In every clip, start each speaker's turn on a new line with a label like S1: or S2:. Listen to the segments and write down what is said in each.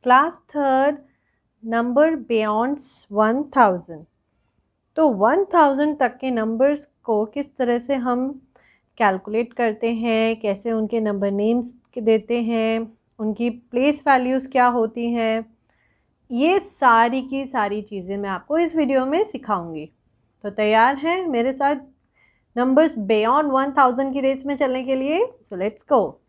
S1: Class third, number बियॉन्ड्स 1000। तो 1000 तक के नंबर्स को किस तरह से हम कैलकुलेट करते हैं, कैसे उनके नंबर नेम्स देते हैं, उनकी प्लेस वैल्यूज़ क्या होती हैं, ये सारी की सारी चीज़ें मैं आपको इस वीडियो में सिखाऊंगी। तो तैयार हैं मेरे साथ नंबर्स बियॉन्ड 1000 की रेस में चलने के लिए? So let's go.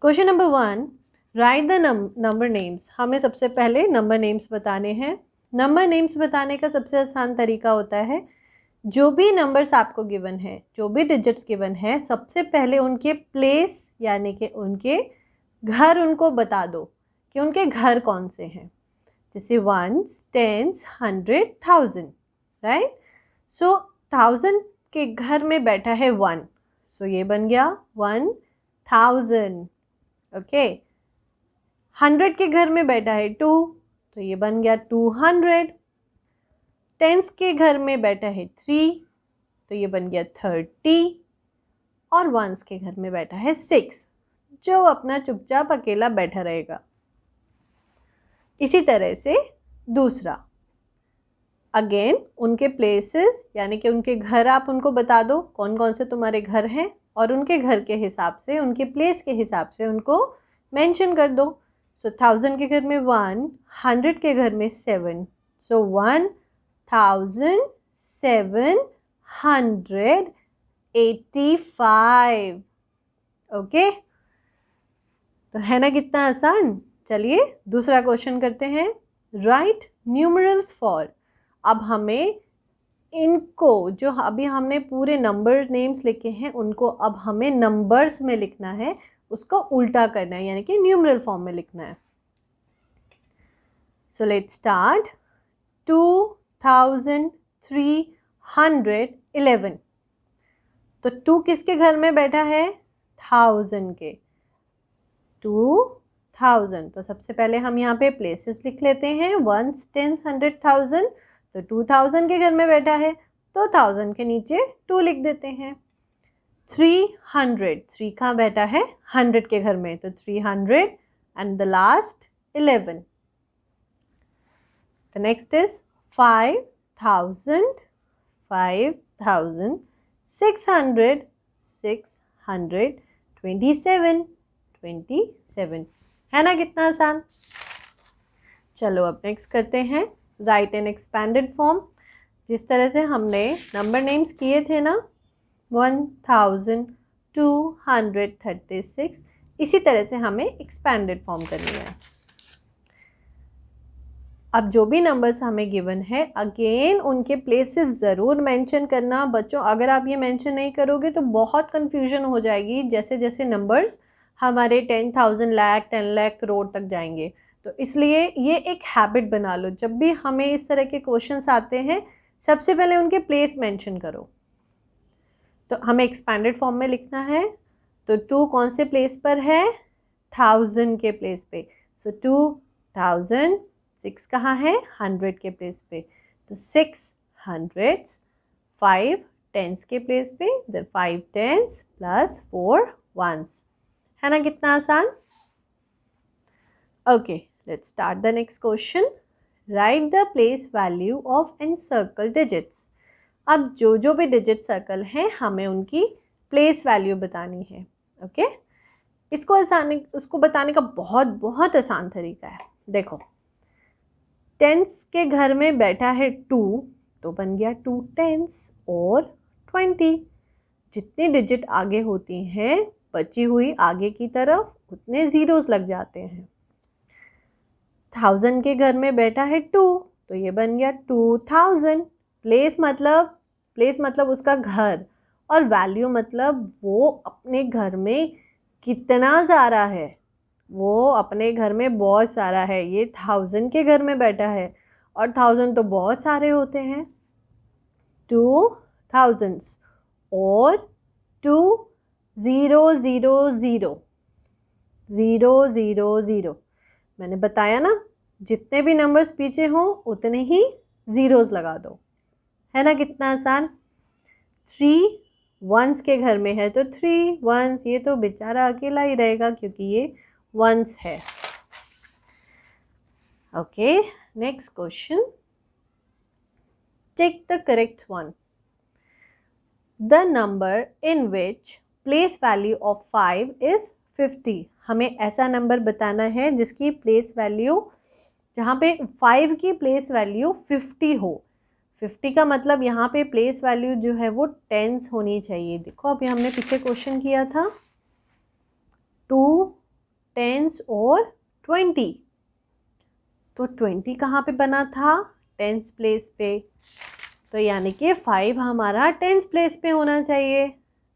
S1: Question number 1, right the number names. हमें सबसे पहले नंबर नेम्स बताने हैं। नंबर नेम्स बताने का सबसे आसान तरीका होता है, जो भी नंबर्स आपको गिवन है, जो भी डिजिट्स गिवन है, सबसे पहले उनके प्लेस यानी कि उनके घर उनको बता दो कि उनके घर कौन से हैं। जैसे वंस, टेंस, 100, 1000, राइट। सो 1000 के घर में बैठा है 1, सो ये बन गया 1000। ओके। 100 के घर में बैठा है 2, तो ये बन गया 200। टेंस के घर में बैठा है 3, तो ये बन गया 30। और वंस के घर में बैठा है 6, जो अपना चुपचाप अकेला बैठा रहेगा। इसी तरह से दूसरा, अगेन उनके प्लेसेस यानी कि उनके घर आप उनको बता दो कौन कौन से तुम्हारे घर हैं, और उनके घर के हिसाब से, उनके प्लेस के हिसाब से उनको मेंशन कर दो। सो 1000 के घर में 1, 100 के घर में 7, सो 1785। ओके, तो है ना कितना आसान। चलिए दूसरा क्वेश्चन करते हैं। Right numerals for. अब हमें इनको, जो अभी हमने पूरे नंबर नेम्स लिखे हैं, उनको अब हमें नंबर्स में लिखना है, उसको उल्टा करना है, यानी कि न्यूमरल फॉर्म में लिखना है। So let's start. 2311। तो 2 किसके घर में बैठा है? 1000 के। 2000। तो सबसे पहले हम यहाँ पे प्लेसेस लिख लेते हैं, वंस, टेंस, 100, 1000। तो 2000 के घर में बैठा है, तो 1000 के नीचे 2 लिख देते हैं। 300, 3 कहाँ बैठा है? 100 के घर में, तो 300 and the last 11। The next is 5000, 5000, 600, 600, 27, 27। है ना कितना आसान। चलो अब नेक्स्ट करते हैं राइट एन एक्सपैंडेड फॉर्म। जिस तरह से हमने नंबर नेम्स किए थे ना, 1236, इसी तरह से हमें एक्सपैंडेड फॉर्म करनी है। अब जो भी नंबर्स हमें गिवन है, अगेन उनके प्लेसेस ज़रूर मेंशन करना। बच्चों अगर आप ये मेंशन नहीं करोगे तो बहुत कंफ्यूजन हो जाएगी, जैसे जैसे नंबर्स हमारे 10,000, लाख, 10 लाख, करोड़ तक जाएंगे। तो इसलिए ये एक हैबिट बना लो, जब भी हमें इस तरह के क्वेश्चंस आते हैं सबसे पहले उनके प्लेस मेंशन करो। तो हमें एक्सपैंडेड फॉर्म में लिखना है, तो 2 कौन से प्लेस पर है? 1000 के प्लेस पे। सो 2000। 6 कहाँ है? 100 के प्लेस पे, तो 6 हंड्रेड्स। 5 टेंस के प्लेस पे, द 5 टेंस प्लस 4 वंस। है ना कितना आसान। Okay, let's start the next question. Right the place value of encircle digits. अब जो जो भी डिजिट सर्कल हैं, हमें उनकी प्लेस वैल्यू बतानी है। ओके, उसको बताने का बहुत बहुत आसान तरीका है। देखो, टेंस के घर में बैठा है 2, तो बन गया 2 टेंस और 20। जितनी डिजिट आगे होती हैं, बची हुई आगे की तरफ उतने ज़ीरोज़ लग जाते हैं। 1000 के घर में बैठा है 2, तो ये बन गया 2000। प्लेस मतलब उसका घर, और वैल्यू मतलब वो अपने घर में कितना सारा है। वो अपने घर में बहुत सारा है। ये 1000 के घर में बैठा है, और 1000 तो बहुत सारे होते हैं। 2000 और 2000। मैंने बताया ना, जितने भी नंबर्स पीछे हों उतने ही ज़ीरोज़ लगा दो। है ना कितना आसान। 3 वंस के घर में है, तो 3 वंस। ये तो बेचारा अकेला ही रहेगा क्योंकि ये वंस है। Okay, next question. Take the correct one. The number in which place value of 5 is 50. हमें ऐसा नंबर बताना है जिसकी प्लेस वैल्यू, जहाँ पे 5 की प्लेस वैल्यू 50 हो। 50 का मतलब यहाँ पे प्लेस वैल्यू जो है वो टेंस होनी चाहिए। देखो अभी हमने पीछे क्वेश्चन किया था 2 टेंस और 20, तो 20 कहाँ पे बना था? टेंस प्लेस पे। तो यानी कि 5 हमारा टेंस प्लेस पे होना चाहिए।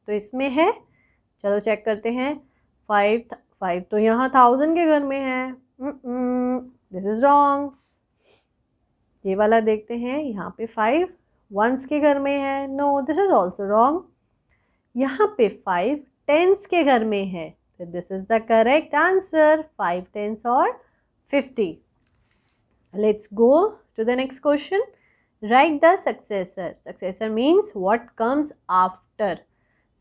S1: तो इसमें है, चलो चेक करते हैं। 5 तो यहाँ 1000 के घर में है। This is wrong. ये वाला देखते हैं, यहाँ पे 5 वंस के घर में है। No, this is also wrong. यहाँ पे 5 टेंस के घर में है। तो this is the correct answer, 5 tens और 50। Let's go to the next question. Write the successor. Successor means what comes after.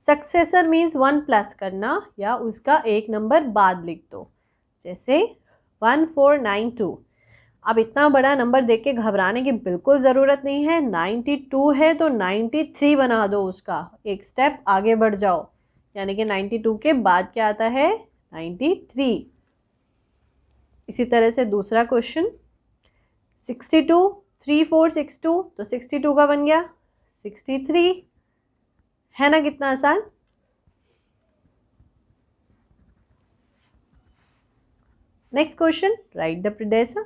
S1: Successor means 1 plus करना या उसका एक नंबर बाद लिख दो। जैसे 1492। अब इतना बड़ा नंबर देख के घबराने की बिल्कुल ज़रूरत नहीं है। 92 है तो 93 बना दो, उसका एक स्टेप आगे बढ़ जाओ। यानी कि 92 के बाद क्या आता है? 93। इसी तरह से दूसरा क्वेश्चन 62 3462, तो 62 का बन गया 63। है ना कितना आसान? Next question, right the predecessor.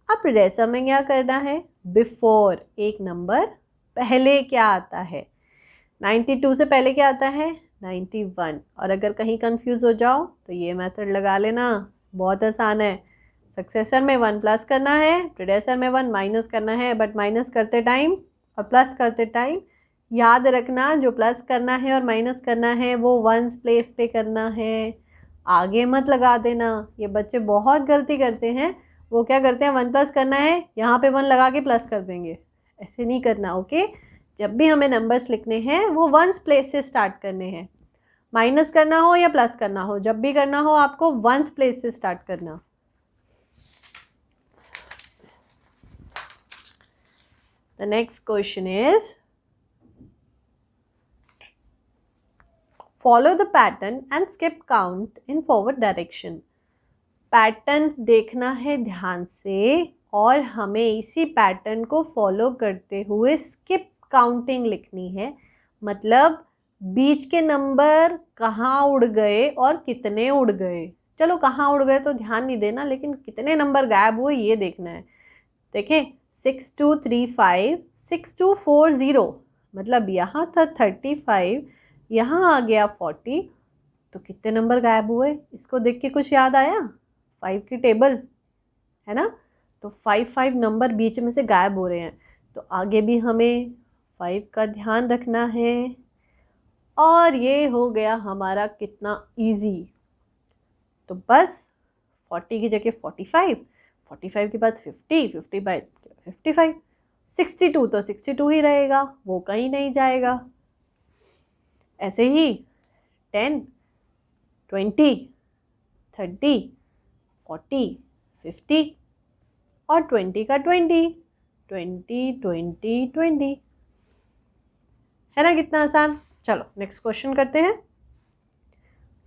S1: अब प्रीडेसर में क्या करना है? बिफोर, एक नंबर पहले क्या आता है? 92 से पहले क्या आता है? 91। और अगर कहीं कंफ्यूज हो जाओ तो ये मेथड लगा लेना, बहुत आसान है। सक्सेसर में 1 प्लस करना है, प्रीडेसर में 1 माइनस करना है। बट माइनस करते टाइम और प्लस करते टाइम याद रखना, जो प्लस करना है और माइनस करना है वो वंस प्लेस पे करना है, आगे मत लगा देना। ये बच्चे बहुत गलती करते हैं। वो क्या करते हैं, 1 प्लस करना है, यहाँ पे 1 लगा के प्लस कर देंगे। ऐसे नहीं करना, ओके? जब भी हमें नंबर्स लिखने हैं वो वंस प्लेस से स्टार्ट करने हैं। माइनस करना हो या प्लस करना हो, जब भी करना हो आपको वंस प्लेस से स्टार्ट करना। The next question is, follow the pattern and skip count in forward direction. Pattern देखना है ध्यान से और हमें इसी पैटर्न को फॉलो करते हुए स्किप काउंटिंग लिखनी है। मतलब बीच के नंबर कहाँ उड़ गए और कितने उड़ गए। चलो कहाँ उड़ गए तो ध्यान नहीं देना, लेकिन कितने नंबर गायब हुए ये देखना है। देखें 6235 6240, मतलब यहाँ था 35, यहाँ आ गया 40, तो कितने नंबर गायब हुए? इसको देख के कुछ याद आया? 5 की टेबल है ना, तो 5 नंबर बीच में से गायब हो रहे हैं। तो आगे भी हमें 5 का ध्यान रखना है। और ये हो गया हमारा कितना इजी। तो बस 40 की जगह 45, 45 के बाद 50, 50 बाय 55, 62 तो 62 ही रहेगा, वो कहीं नहीं जाएगा। ऐसे ही 10, 20, 30, 40, 50 और 20 का 20, 20, 20, 20। है ना कितना आसान? चलो नेक्स्ट क्वेश्चन करते हैं।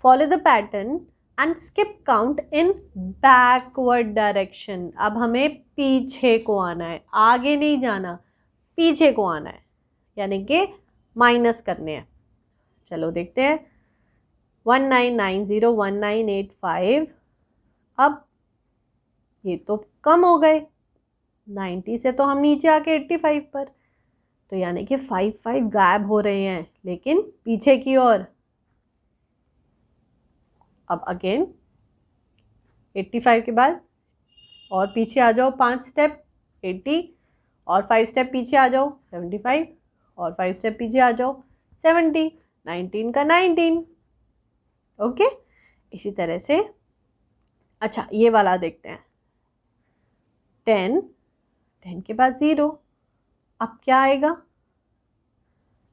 S1: Follow the pattern and skip count in backward direction. अब हमें पीछे को आना है, आगे नहीं जाना, पीछे को आना है, यानी कि माइनस करने हैं। चलो देखते हैं 1990 1985। अब ये तो कम हो गए, 90 से तो हम नीचे आके 85 पर, तो यानी कि 5 गायब हो रहे हैं, लेकिन पीछे की ओर। अब अगेन 85 के बाद और पीछे आ जाओ 5 स्टेप 80, और 5 स्टेप पीछे आ जाओ 75, और 5 स्टेप पीछे आ जाओ 70, 19 का 19। ओके, इसी तरह से अच्छा ये वाला देखते हैं 10 के बाद 0। अब क्या आएगा?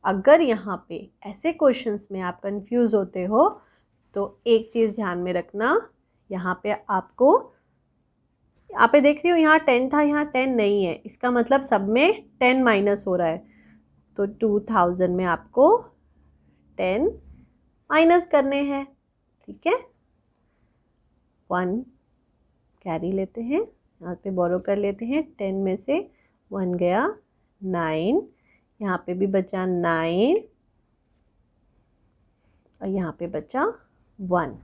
S1: अगर यहाँ पे ऐसे क्वेश्चंस में आप कंफ्यूज होते हो तो एक चीज़ ध्यान में रखना, यहाँ पे आपको यहाँ पे देख रही हो, यहाँ 10 था, यहाँ 10 नहीं है, इसका मतलब सब में 10 माइनस हो रहा है। तो 2000 में आपको 10 माइनस करने हैं, ठीक है। 1 कैरी लेते हैं, यहाँ पे बोरो कर लेते हैं, 10 में से 1 गया, 9, यहाँ पे भी बचा 9 और यहाँ पे बचा 1।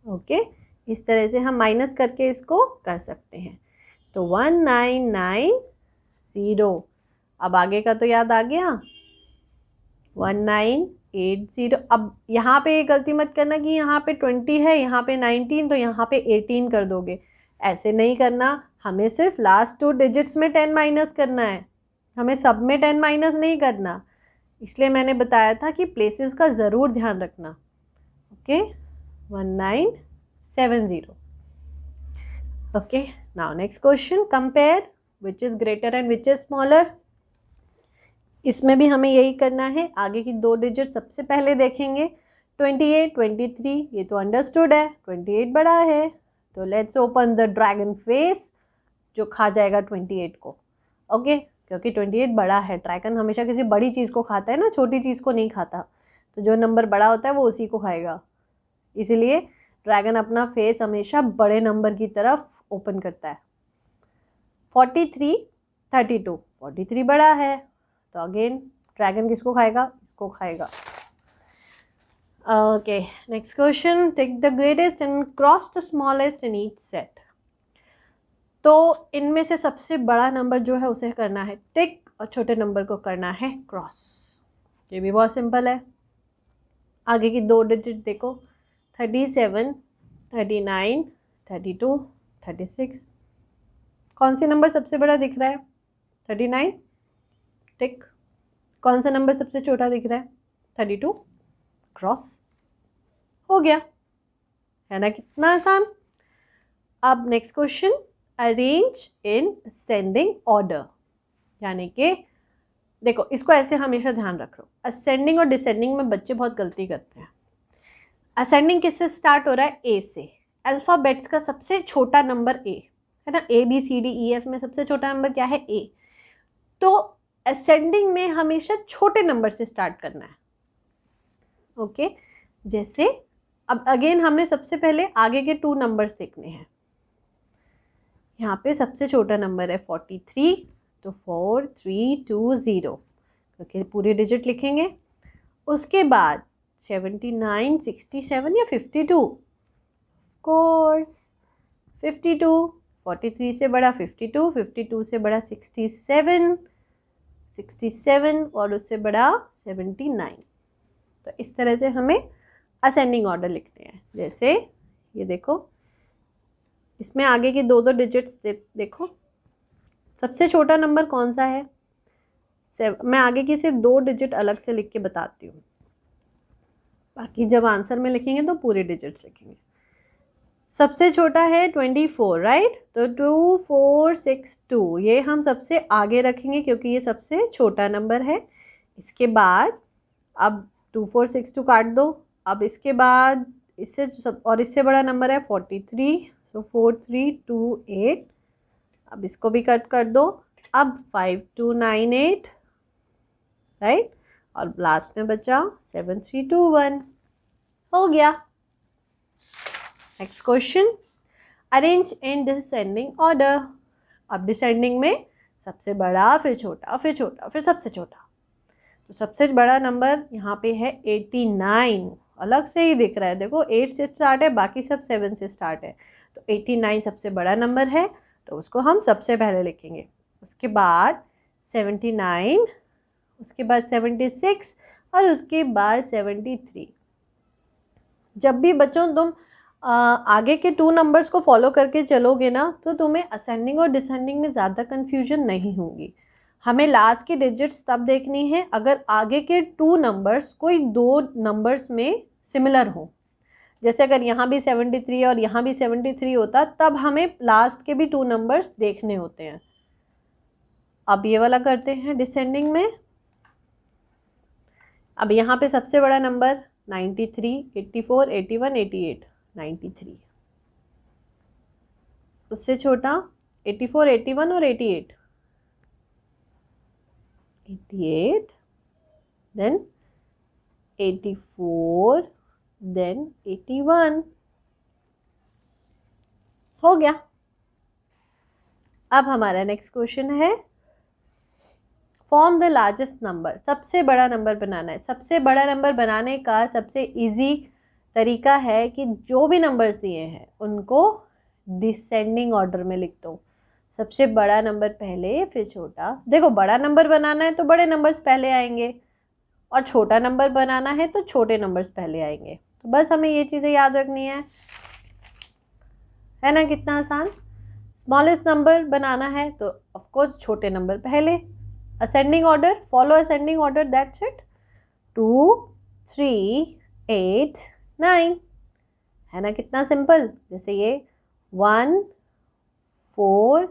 S1: ओके, इस तरह से हम माइनस करके इसको कर सकते हैं। तो 1990, अब आगे का तो याद आ गया, 1980। अब यहाँ पे गलती मत करना कि यहाँ पे 20 है, यहाँ पे 19, तो यहाँ पे 18 कर दोगे, ऐसे नहीं करना। हमें सिर्फ लास्ट 2 डिजिट्स में 10 माइनस करना है, हमें सब में 10 माइनस नहीं करना। इसलिए मैंने बताया था कि प्लेसेस का ज़रूर ध्यान रखना। Okay, 1970। Okay, now next question, compare which is greater and which is smaller. इसमें भी हमें यही करना है, आगे की 2 डिजिट सबसे पहले देखेंगे। 28, 23, ये तो अंडरस्टूड है, 28 बड़ा है, तो let's open the dragon face जो खा जाएगा 28 को। ओके, क्योंकि 28 बड़ा है, ड्रैगन हमेशा किसी बड़ी चीज़ को खाता है ना, छोटी चीज़ को नहीं खाता। तो जो नंबर बड़ा होता है वो उसी को खाएगा, इसीलिए ड्रैगन अपना फेस हमेशा बड़े नंबर की तरफ ओपन करता है। 43, 32, 43 बड़ा है, तो अगेन ड्रैगन किसको खाएगा, इसको खाएगा। Okay, next question, take the greatest and cross the smallest in each set. तो इनमें से सबसे बड़ा नंबर जो है उसे करना है टिक और छोटे नंबर को करना है क्रॉस। ये भी बहुत सिंपल है। आगे की 2 डिजिट देखो, 37, 39, 32, 36। कौन सी नंबर सबसे बड़ा दिख रहा है, 39, टिक। कौन सा नंबर सबसे छोटा दिख रहा है, 32, क्रॉस। हो गया, है ना, कितना आसान। अब next question, arrange in ascending order, यानी कि देखो इसको ऐसे हमेशा ध्यान रखो, असेंडिंग और डिसेंडिंग में बच्चे बहुत गलती करते हैं। असेंडिंग किससे स्टार्ट हो रहा है, ए से। अल्फ़ाबेट्स का सबसे छोटा नंबर ए है ना, ABCDEF में सबसे छोटा नंबर क्या है, ए। तो असेंडिंग में हमेशा छोटे नंबर से स्टार्ट करना है। ओके, जैसे अब अगेन हमने सबसे पहले आगे के 2 नंबर्स देखने हैं। यहाँ पे सबसे छोटा नंबर है 43, तो 4320, क्योंकि पूरी डिजिट लिखेंगे। उसके बाद 79, 67 या 52, कोर्स 52, 43 से बड़ा 52, 52 से बड़ा 67, 67 और उससे बड़ा 79। तो इस तरह से हमें असेंडिंग ऑर्डर लिखने हैं। जैसे ये देखो, इसमें आगे की 2 डिजिट्स देखो, सबसे छोटा नंबर कौन सा है, मैं आगे की सिर्फ 2 डिजिट अलग से लिख के बताती हूँ, बाकी जब आंसर में लिखेंगे तो पूरे डिजिट्स लिखेंगे। सबसे छोटा है 24, राइट, तो 2462 ये हम सबसे आगे रखेंगे क्योंकि ये सबसे छोटा नंबर है। इसके बाद अब 2462 काट दो, अब इसके बाद इससे और इससे बड़ा नंबर है 43, सो 4328, अब इसको भी कट कर दो। अब 5298, राइट, और लास्ट में बचा 7321। हो गया। Next question, arrange in descending order. अब डिसेंडिंग में सबसे बड़ा, फिर छोटा, फिर छोटा, फिर सबसे छोटा। तो सबसे बड़ा नंबर यहाँ पे है 89, अलग से ही दिख रहा है, देखो 8 से स्टार्ट है, बाकी सब 7 से स्टार्ट है। तो 89 सबसे बड़ा नंबर है, तो उसको हम सबसे पहले लिखेंगे। उसके बाद 79, उसके बाद 76 और उसके बाद 73। जब भी बच्चों तुम आगे के 2 नंबर्स को फॉलो करके चलोगे ना, तो तुम्हें असेंडिंग और डिसेंडिंग में ज़्यादा कन्फ्यूजन नहीं होगी। हमें लास्ट की डिजिट्स तब देखनी है अगर आगे के 2 नंबर्स कोई 2 नंबर्स में सिमिलर हो। जैसे अगर यहाँ भी 73 और यहाँ भी 73 होता, तब हमें लास्ट के भी 2 नंबर्स देखने होते हैं। अब ये वाला करते हैं डिसेंडिंग में। अब यहाँ पे सबसे बड़ा नंबर 93, 84, 81, 88, 93। उससे छोटा 84, 81 और 88, 88, देन 84, देन 81, हो गया। अब हमारा नेक्स्ट क्वेश्चन है फॉर्म द लार्जेस्ट नंबर, सबसे बड़ा नंबर बनाना है। सबसे बड़ा नंबर बनाने का सबसे इजी तरीका है कि जो भी नंबर्स दिए हैं उनको डिसेंडिंग ऑर्डर में लिख दो। सबसे बड़ा नंबर पहले, फिर छोटा। देखो, बड़ा नंबर बनाना है तो बड़े नंबर्स पहले आएंगे, और छोटा नंबर बनाना है तो छोटे नंबर्स पहले आएंगे। तो बस हमें ये चीज़ें याद रखनी है ना? कितना आसान। स्मॉलेस्ट नंबर बनाना है तो ऑफ कोर्स छोटे नंबर पहले, ascending order, follow ascending order, that's it. 2, 3, 8, 9, है ना? कितना सिंपल। जैसे ये 1, 4,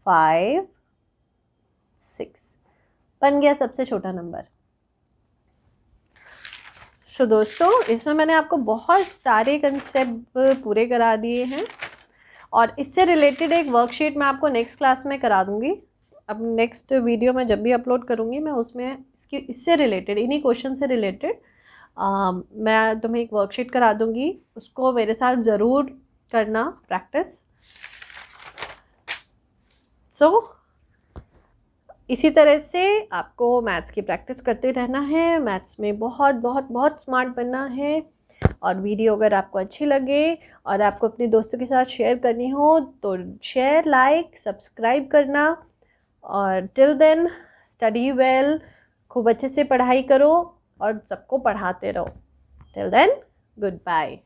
S1: 5, 6 बन गया सबसे छोटा नंबर। सो दोस्तों, इसमें मैंने आपको बहुत सारे कंसेप्ट पूरे करा दिए हैं, और इससे रिलेटेड एक वर्कशीट मैं आपको नेक्स्ट क्लास में करा दूंगी। अब नेक्स्ट वीडियो में जब भी अपलोड करूंगी मैं उसमें इससे रिलेटेड, इन्हीं क्वेश्चन से रिलेटेड मैं तुम्हें एक वर्कशीट करा दूंगी। उसको मेरे साथ ज़रूर करना प्रैक्टिस। इसी तरह से आपको मैथ्स की प्रैक्टिस करते रहना है। मैथ्स में बहुत बहुत बहुत स्मार्ट बनना है। और वीडियो अगर आपको अच्छी लगे और आपको अपने दोस्तों के साथ शेयर करनी हो तो शेयर, लाइक, सब्सक्राइब करना। और टिल देन स्टडी वेल, खूब अच्छे से पढ़ाई करो और सबको पढ़ाते रहो। Till then, good bye.